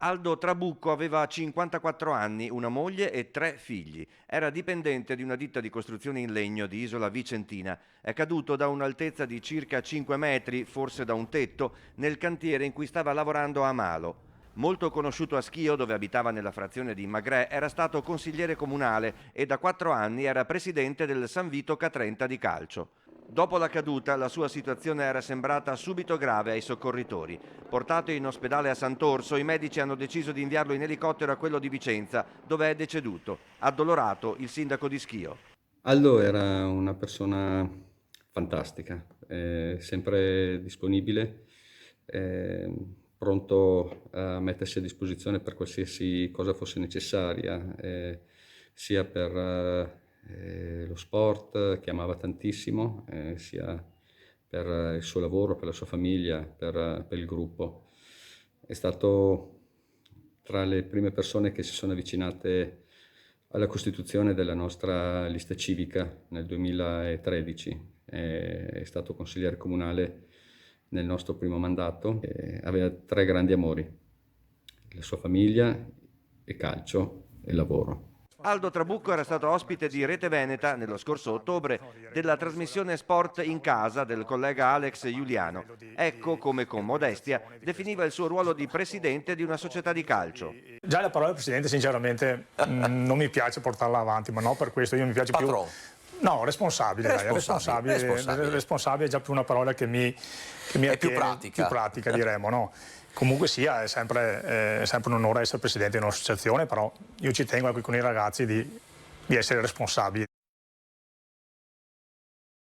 Aldo Trabucco aveva 54 anni, una moglie e 3 figli. Era dipendente di una ditta di costruzione in legno di Isola Vicentina. È caduto da un'altezza di circa 5 metri, forse da un tetto, nel cantiere in cui stava lavorando a Malo. Molto conosciuto a Schio, dove abitava nella frazione di Magrè, era stato consigliere comunale e da 4 anni era presidente del San Vito Catrenta di calcio. Dopo la caduta la sua situazione era sembrata subito grave ai soccorritori. Portato in ospedale a Sant'Orso, i medici hanno deciso di inviarlo in elicottero a quello di Vicenza, dove è deceduto. Addolorato il sindaco di Schio. Aldo era una persona fantastica, sempre disponibile, pronto a mettersi a disposizione per qualsiasi cosa fosse necessaria, sia per lo sport, che amava tantissimo, sia per il suo lavoro, per la sua famiglia, per il gruppo. È stato tra le prime persone che si sono avvicinate alla costituzione della nostra lista civica nel 2013. È stato consigliere comunale nel nostro primo mandato. Aveva 3 grandi amori: la sua famiglia, il calcio e il lavoro. Aldo Trabucco era stato ospite di Rete Veneta nello scorso ottobre della trasmissione Sport in casa del collega Alex Giuliano. Ecco come con modestia definiva il suo ruolo di presidente di una società di calcio. Già la parola presidente sinceramente non mi piace portarla avanti, ma no per questo, io mi piace più... No, responsabile. Responsabile è già più una parola che mi è più pratica diremmo, no? Comunque sia, è sempre un onore essere presidente di un'associazione, però io ci tengo anche con i ragazzi di essere responsabili.